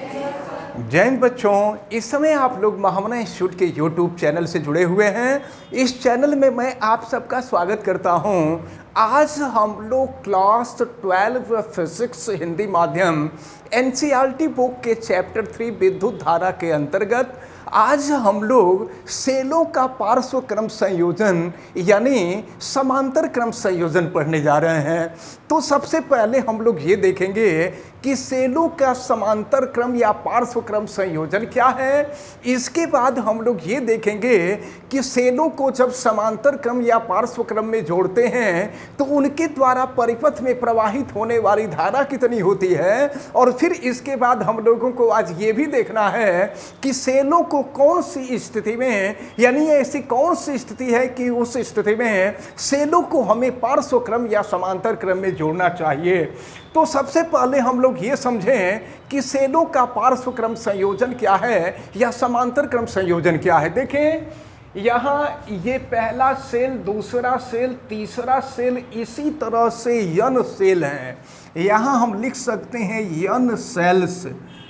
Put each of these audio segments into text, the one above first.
जय हिंद बच्चों, इस समय आप लोग महामना इंस्टीट्यूट के यूट्यूब चैनल से जुड़े हुए हैं। इस चैनल में मैं आप सबका स्वागत करता हूं। आज हम लोग क्लास 12 फिजिक्स हिंदी माध्यम एनसीईआरटी बुक के चैप्टर 3 विद्युत धारा के अंतर्गत आज हम लोग सेलों का पार्श्व क्रम संयोजन यानी समांतर क्रम संयोजन पढ़ने जा रहे हैं। तो सबसे पहले हम लोग ये देखेंगे कि सेलों का समांतर क्रम या पार्श्व क्रम संयोजन क्या है। इसके बाद हम लोग ये देखेंगे कि सेलों को जब समांतर क्रम या पार्श्व क्रम में जोड़ते हैं तो उनके द्वारा परिपथ में प्रवाहित होने वाली धारा कितनी होती है। और फिर इसके बाद हम लोगों को आज ये भी देखना है कि सेलों को कौन सी स्थिति में, यानी ऐसी कौन सी स्थिति है कि उस स्थिति में सेलों को हमें पार्श्व क्रम या समांतर क्रम में जोड़ना चाहिए। तो सबसे पहले हम लोग ये समझें कि सेलों का पार्श्व क्रम संयोजन क्या है या समांतर क्रम संयोजन क्या है। देखें, यहाँ ये पहला सेल, दूसरा सेल, तीसरा सेल, इसी तरह से यन सेल हैं। यहाँ हम लिख सकते हैं यन सेल्स।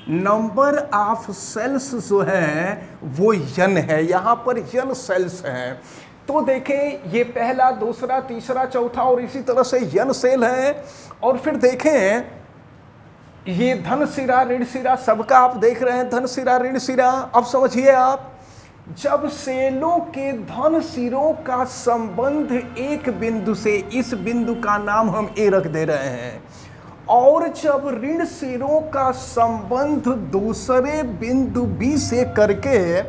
नंबर ऑफ सेल्स जो है वो यन है, यहाँ पर यन सेल्स हैं। तो देखें, ये पहला, दूसरा, तीसरा, चौथा और इसी तरह से यन सेल है। और फिर देखें, ये धन सिरा, ऋण सिरा, सबका आप देख रहे हैं, धन सिरा, ऋण सिरा। अब समझिए आप, जब सेलों के धन सिरों का संबंध एक बिंदु से, इस बिंदु का नाम हम ए रख दे रहे हैं, और जब ऋण सिरों का संबंध दूसरे बिंदु बी से करके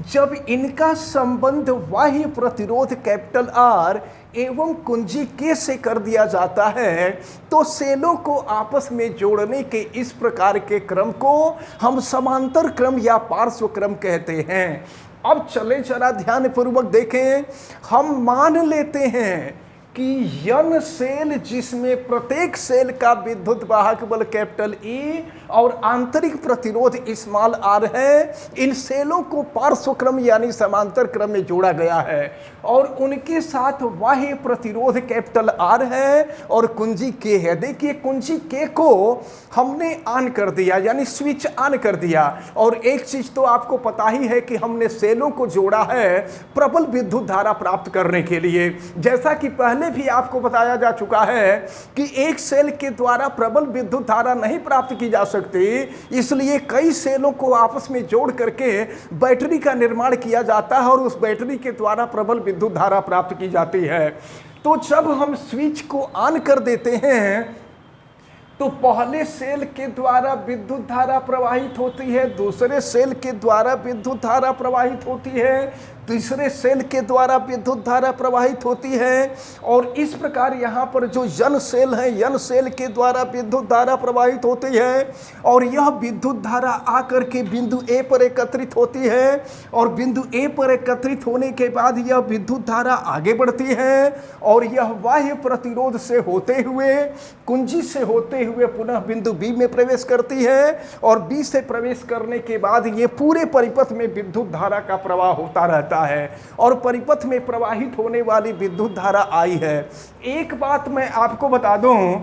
जब इनका संबंध बाह्य प्रतिरोध कैपिटल आर एवं कुंजी के से कर दिया जाता है, तो सेलों को आपस में जोड़ने के इस प्रकार के क्रम को हम समांतर क्रम या पार्श्व क्रम कहते हैं। अब चले जरा ध्यान पूर्वक देखें। हम मान लेते हैं कि यन सेल जिसमें प्रत्येक सेल का विद्युत वाहक बल कैपिटल ई और आंतरिक प्रतिरोध स्मॉल आर है, इन सेलों को पार्श्व क्रम यानी समांतर क्रम में जोड़ा गया है और उनके साथ बाह्य प्रतिरोध कैपिटल आर है और कुंजी के है। देखिए, कुंजी के को हमने ऑन कर दिया यानी स्विच ऑन कर दिया। और एक चीज तो आपको पता ही है कि हमने सेलों को जोड़ा है प्रबल विद्युत धारा प्राप्त करने के लिए। जैसा कि पहले भी आपको बताया जा चुका है कि एक सेल के द्वारा प्रबल विद्युत धारा नहीं प्राप्त की जा सकती, इसलिए कई सेलों को आपस में जोड़ करके बैटरी का निर्माण किया जाता है और उस बैटरी के द्वारा प्रबल विद्युत धारा प्राप्त की जाती है। तो जब हम स्विच को ऑन कर देते हैं तो पहले सेल के द्वारा विद्युत धारा प्रवाहित होती है, दूसरे सेल के द्वारा विद्युत धारा प्रवाहित होती है, तीसरे सेल के द्वारा विद्युत धारा प्रवाहित होती है। और इस प्रकार यहाँ पर जो यन सेल है, यन सेल के द्वारा विद्युत धारा प्रवाहित होती है और यह विद्युत धारा आकर के बिंदु ए पर एकत्रित होती है और बिंदु ए पर एकत्रित होने के बाद यह विद्युत धारा आगे बढ़ती है और यह बाह्य प्रतिरोध से होते हुए, कुंजी से होते हुए पुनः बिंदु बी में प्रवेश करती है और बी से प्रवेश करने के बाद ये पूरे परिपथ में विद्युत धारा का प्रवाह होता रहता है और परिपथ में प्रवाहित होने वाली विद्युत धारा आई है। एक बात मैं आपको बता दूं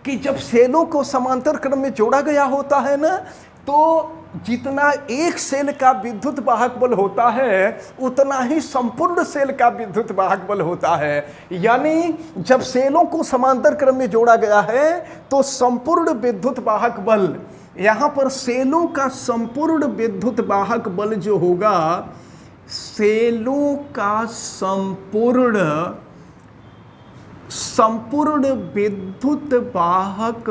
कि जब सेलों को समांतर क्रम में जोड़ा गया होता है ना, तो जितना एक सेल का विद्युत वाहक बल होता है उतना ही संपूर्ण सेल का विद्युत वाहक बल होता है। यानी जब सेलों को समांतर क्रम में जोड़ा गया है तो संपूर्ण विद्युत वाहक बल, यहाँ पर सेलों का संपूर्ण विद्युत वाहक बल जो होगा, सेलों का संपूर्ण विद्युत वाहक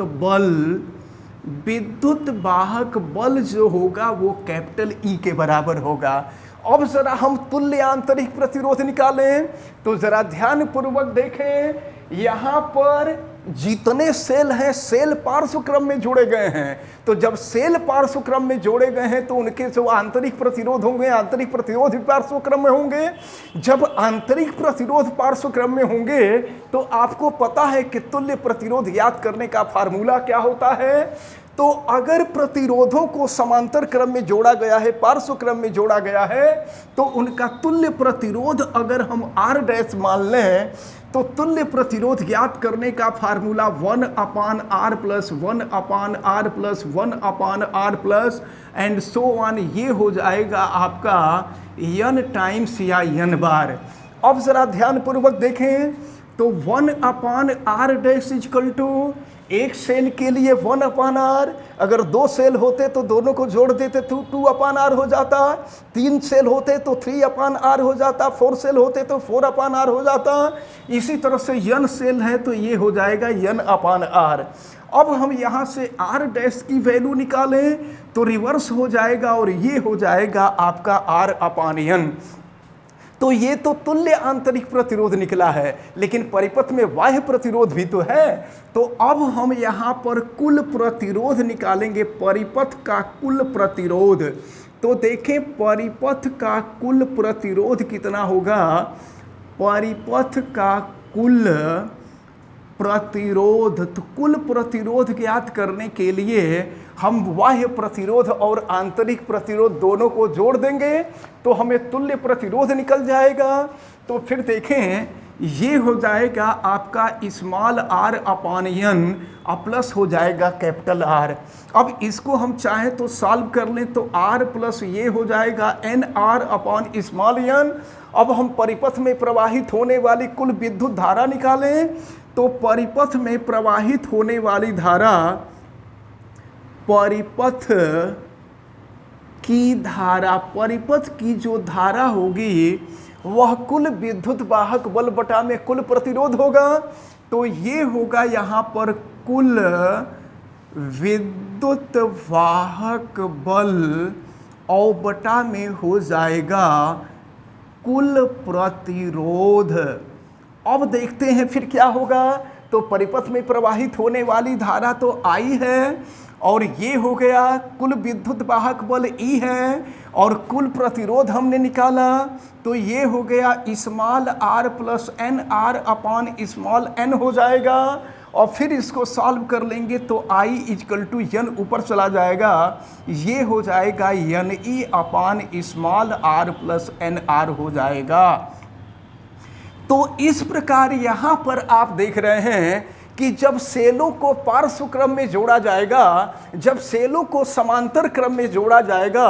बल जो होगा वो कैपिटल ई के बराबर होगा। अब जरा हम तुल्य आंतरिक प्रतिरोध निकालें तो जरा ध्यान पूर्वक देखें। यहाँ पर जितने सेल हैं, सेल पार्श्व क्रम में जोड़े गए हैं। तो जब सेल पार्श्व क्रम में जोड़े गए हैं तो उनके जो आंतरिक प्रतिरोध होंगे, आंतरिक प्रतिरोध भी पार्श्व क्रम में होंगे। जब आंतरिक प्रतिरोध पार्श्व क्रम में होंगे तो आपको पता है कि तुल्य प्रतिरोध याद करने का फार्मूला क्या होता है। तो अगर प्रतिरोधों को समांतर क्रम में जोड़ा गया है, पार्श्व क्रम में जोड़ा गया है, तो उनका तुल्य प्रतिरोध अगर हम R डैश मान लें तो तुल्य प्रतिरोध ज्ञात करने का formula 1/R plus 1/R plus 1/R plus and so on, ये हो जाएगा आपका n टाइम्स या n बार। अब जरा ध्यान पूर्वक देखें तो 1/R डैश इजकल टू एक सेल के लिए 1/R, अगर 2 सेल होते तो दोनों को जोड़ देते तो 2/R हो जाता, 3 सेल होते तो 3/R हो जाता, 4 सेल होते तो 4/R हो जाता। इसी तरह से n सेल है तो ये हो जाएगा n/R। अब हम यहाँ से R डैश की वैल्यू निकालें तो रिवर्स हो जाएगा और ये हो जाएगा आपका R/N। तो ये तो तुल्य आंतरिक प्रतिरोध निकला है, लेकिन परिपथ में बाह्य प्रतिरोध भी तो है। तो अब हम यहाँ पर कुल प्रतिरोध निकालेंगे, परिपथ का कुल प्रतिरोध। तो देखें परिपथ का कुल प्रतिरोध कितना होगा। परिपथ का कुल प्रतिरोध, तो कुल प्रतिरोध ज्ञात करने के लिए हम बाह्य प्रतिरोध और आंतरिक प्रतिरोध दोनों को जोड़ देंगे तो हमें तुल्य प्रतिरोध निकल जाएगा। तो फिर देखें ये हो जाएगा आपका स्मॉल r/n प्लस हो जाएगा कैपिटल R। अब इसको हम चाहें तो सॉल्व कर लें तो R प्लस ये हो जाएगा nr/ स्मॉल n। अब हम परिपथ में प्रवाहित होने वाली कुल विद्युत धारा निकालें तो परिपथ में प्रवाहित होने वाली धारा, परिपथ की धारा, परिपथ की जो धारा होगी वह कुल विद्युत वाहक बल बटा में कुल प्रतिरोध होगा। तो ये होगा यहाँ पर कुल विद्युत वाहक बल और बटा में हो जाएगा कुल प्रतिरोध। अब देखते हैं फिर क्या होगा। तो परिपथ में प्रवाहित होने वाली धारा तो I है और ये हो गया कुल विद्युत वाहक बल E है और कुल प्रतिरोध हमने निकाला तो ये हो गया small r plus n r/ small n हो जाएगा। और फिर इसको सॉल्व कर लेंगे तो I इजकल टू n ऊपर चला जाएगा, ये हो जाएगा NE/ small r plus nr हो जाएगा। तो इस प्रकार यहाँ पर आप देख रहे हैं कि जब सेलों को पार्श्व क्रम में जोड़ा जाएगा, जब सेलों को समांतर क्रम में जोड़ा जाएगा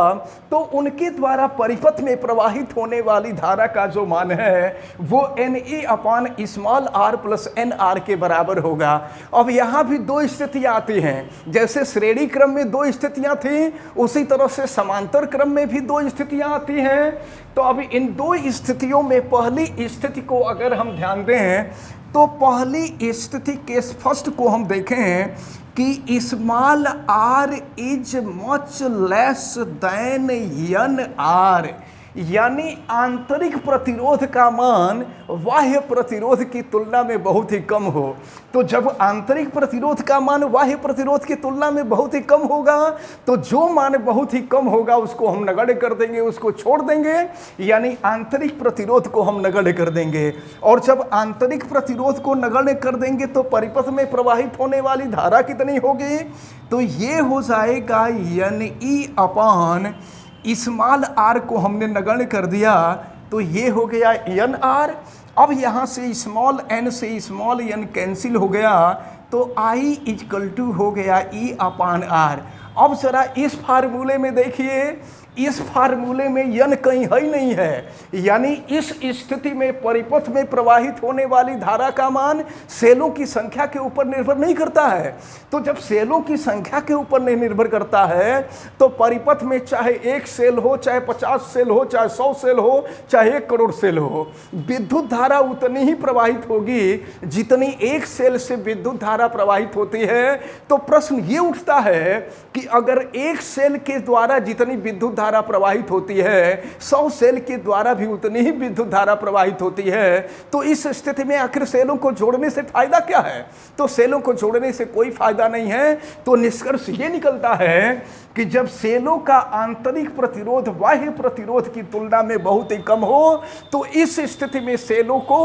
तो उनके द्वारा परिपथ में प्रवाहित होने वाली धारा का जो मान है वो NE/ small r plus nr के बराबर होगा। अब यहाँ भी 2 स्थितियाँ आती हैं, जैसे श्रेणी क्रम में 2 स्थितियाँ थी उसी तरह से समांतर क्रम में भी 2 स्थितियाँ आती हैं। तो अब इन 2 स्थितियों में पहली स्थिति को अगर हम ध्यान दें तो पहली स्थिति केस फर्स्ट को हम देखें कि small r is much less than nr, यानी आंतरिक प्रतिरोध का मान बाह्य प्रतिरोध की तुलना में बहुत ही कम हो। तो जब आंतरिक प्रतिरोध का मान बाह्य प्रतिरोध की तुलना में बहुत ही कम होगा तो जो मान बहुत ही कम होगा उसको हम नगण्य कर देंगे, उसको छोड़ देंगे, यानी आंतरिक प्रतिरोध को हम नगण्य कर देंगे। और जब आंतरिक प्रतिरोध को नगण्य कर देंगे तो परिपथ में प्रवाहित होने वाली धारा कितनी होगी, तो ये हो जाएगा NE/ स्मॉल r को हमने नगण्य कर दिया तो ये हो गया nr। अब यहाँ से स्मॉल n से स्मॉल n कैंसिल हो गया तो I इजकल टू हो गया E/R। अब जरा इस फार्मूले में देखिए, इस फार्मूले में n कहीं है ही नहीं है, यानी इस स्थिति में परिपथ में प्रवाहित होने वाली धारा का मान सेलों की संख्या के ऊपर निर्भर नहीं करता है। तो जब सेलों की संख्या के ऊपर नहीं निर्भर करता है तो परिपथ में चाहे 1 सेल हो, चाहे 50 सेल हो, चाहे 100 सेल हो, चाहे 1 करोड़ सेल हो, विद्युत धारा उतनी ही प्रवाहित होगी जितनी 1 सेल से विद्युत धारा प्रवाहित होती है। तो प्रश्न ये उठता है कि अगर 1 सेल के द्वारा जितनी विद्युत धारा प्रवाहित होती है 100 सेल के द्वारा भी उतनी ही विद्युत धारा प्रवाहित होती है, तो इस स्थिति में आखिर सेलों को जोड़ने से फायदा क्या है। तो सेलों को जोड़ने से कोई फायदा नहीं है। तो निष्कर्ष ये निकलता है कि जब सेलों का आंतरिक प्रतिरोध बाह्य प्रतिरोध की तुलना में बहुत ही कम हो तो इस स्थिति में सेलों को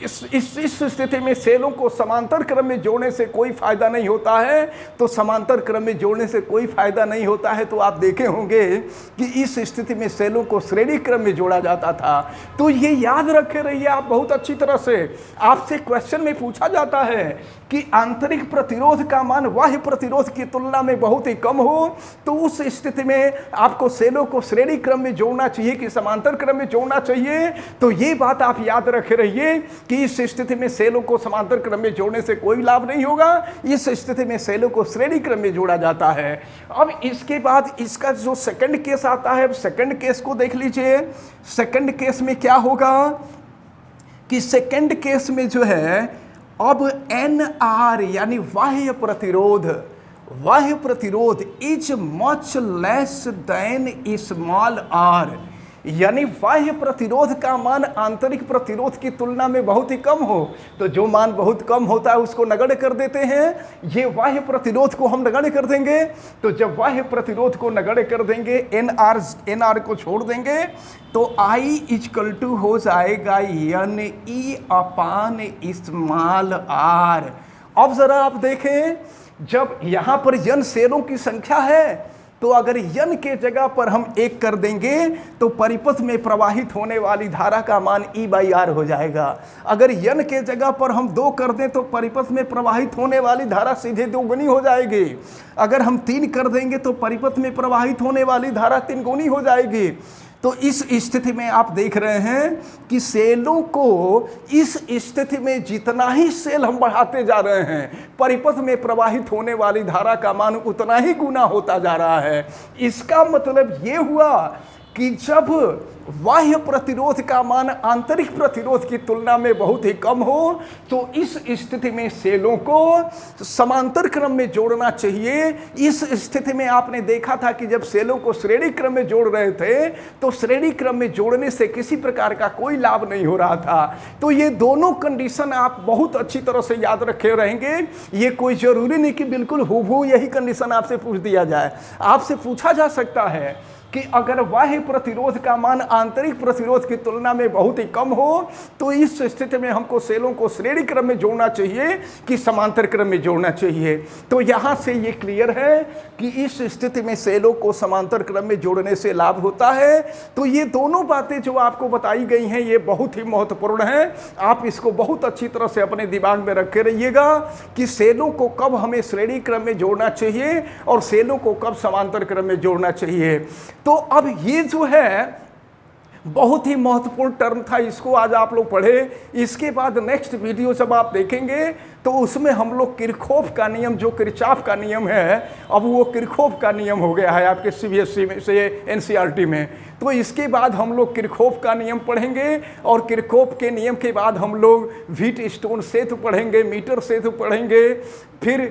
इस स्थिति में सेलों को समांतर क्रम में जोड़ने से कोई फायदा नहीं होता है। तो समांतर क्रम में जोड़ने से कोई फायदा नहीं होता है तो आप देखे होंगे कि इस स्थिति में सेलों को श्रेणी क्रम में जोड़ा जाता था। तो ये याद रखे रहिए आप बहुत अच्छी तरह से। आपसे क्वेश्चन में पूछा जाता है कि आंतरिक प्रतिरोध का मान बाह्य प्रतिरोध की तुलना में बहुत ही कम हो, तो उस स्थिति में आपको सेलों को श्रेणी क्रम में जोड़ना चाहिए कि समांतर क्रम में जोड़ना चाहिए। तो ये बात आप याद रखे रहिए कि इस स्थिति में सेलों को समांतर क्रम में जोड़ने से कोई लाभ नहीं होगा। इस स्थिति में सेलों को श्रेणी क्रम में जोड़ा जाता है। अब इसके बाद इसका जो सेकंड केस आता है, सेकंड केस को देख लीजिए। सेकंड केस में क्या होगा कि सेकंड केस में जो है अब NR यानी बाह्य प्रतिरोध is much less than small r, यानी बाह्य प्रतिरोध का मान आंतरिक प्रतिरोध की तुलना में बहुत ही कम हो। तो जो मान बहुत कम होता है उसको नगण्य कर देते हैं। ये बाह्य प्रतिरोध को हम नगण्य कर देंगे। तो जब बाह्य प्रतिरोध को नगण्य कर देंगे, NR को छोड़ देंगे, तो I इक्वल टू हो जाएगा NE अपान स्मॉल r। अब जरा आप देखें, जब यहां पर n सेलों की संख्या है तो अगर n के जगह पर हम 1 कर देंगे तो परिपथ में प्रवाहित होने वाली धारा का मान E/R हो जाएगा। अगर n के जगह पर हम 2 कर दें तो परिपथ में प्रवाहित होने वाली धारा सीधे 2 गुनी हो जाएगी। अगर हम 3 कर देंगे तो परिपथ में प्रवाहित होने वाली धारा 3 गुनी हो जाएगी। तो इस स्थिति में आप देख रहे हैं कि सेलों को इस स्थिति में जितना ही सेल हम बढ़ाते जा रहे हैं, परिपथ में प्रवाहित होने वाली धारा का मान उतना ही गुना होता जा रहा है। इसका मतलब ये हुआ कि जब बाह्य प्रतिरोध का मान आंतरिक प्रतिरोध की तुलना में बहुत ही कम हो तो इस स्थिति में सेलों को समांतर क्रम में जोड़ना चाहिए। इस स्थिति में आपने देखा था कि जब सेलों को श्रेणी क्रम में जोड़ रहे थे तो श्रेणी क्रम में जोड़ने से किसी प्रकार का कोई लाभ नहीं हो रहा था। तो ये दोनों कंडीशन आप बहुत अच्छी तरह से याद रखे रहेंगे। ये कोई जरूरी नहीं कि बिल्कुल हूबहू यही कंडीशन आपसे पूछ दिया जाए। आपसे पूछा जा सकता है कि अगर बाह्य प्रतिरोध का मान आंतरिक प्रतिरोध की तुलना में बहुत ही कम हो तो इस स्थिति में हमको सेलों को श्रेणी क्रम में जोड़ना चाहिए कि समांतर क्रम में जोड़ना चाहिए। तो यहां से ये क्लियर है कि इस स्थिति में सेलों को समांतर क्रम में जोड़ने से लाभ होता है। तो ये दोनों बातें जो आपको बताई गई हैं ये बहुत ही महत्वपूर्ण हैं। आप इसको बहुत अच्छी तरह से अपने दिमाग में रखे रहिएगा कि सेलों को कब हमें श्रेणी क्रम में जोड़ना चाहिए और सेलों को कब समांतर क्रम में जोड़ना चाहिए। तो अब ये जो है बहुत ही महत्वपूर्ण टर्म था, इसको आज आप लोग पढ़े। इसके बाद नेक्स्ट वीडियो जब आप देखेंगे तो उसमें हम लोग किरचॉफ का नियम, जो किरचॉफ का नियम है, अब वो किरचॉफ का नियम हो गया है आपके CBSE में से NCERT में। तो इसके बाद हम लोग किरचॉफ का नियम पढ़ेंगे और किरचॉफ के नियम के बाद हम लोग व्हीटस्टोन सेतु पढ़ेंगे, मीटर सेतु पढ़ेंगे, फिर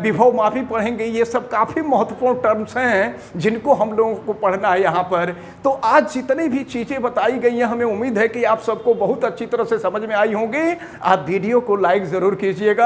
विभव मापी पढ़ेंगे। ये सब काफ़ी महत्वपूर्ण टर्म्स हैं जिनको हम लोगों को पढ़ना है यहाँ पर। तो आज जितनी भी चीज़ें बताई गई हैं हमें उम्मीद है कि आप सबको बहुत अच्छी तरह से समझ में आई होंगी। आप वीडियो को लाइक ज़रूर कीजिएगा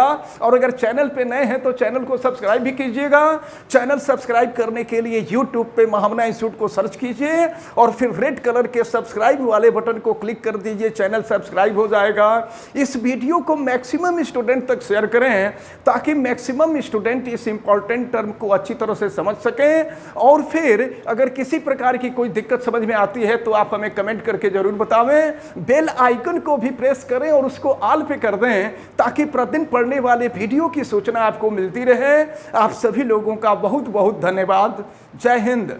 और अगर चैनल पे नए हैं तो चैनल को सब्सक्राइब भी कीजिएगा। चैनल सब्सक्राइब करने के लिए यूट्यूब पे महामना इंस्टीट्यूट को सर्च कीजिए और फिर रेड कलर के सब्सक्राइब वाले बटन को क्लिक कर दीजिए, चैनल सब्सक्राइब हो जाएगा। इस वीडियो को मैक्सिमम स्टूडेंट तक शेयर करें ताकि मैक्सिमम स्टूडेंट इस इंपॉर्टेंट टर्म को अच्छी तरह से समझ सकें। और फिर अगर किसी प्रकार की कोई दिक्कत समझ में आती है तो आप हमें कमेंट करके जरूर बतावें। बेल आइकन को भी प्रेस करें और उसको ऑल पे कर दें ताकि प्रतिदिन पढ़ने वाले वीडियो की सूचना आपको मिलती रहे। आप सभी लोगों का बहुत बहुत धन्यवाद। जय हिंद।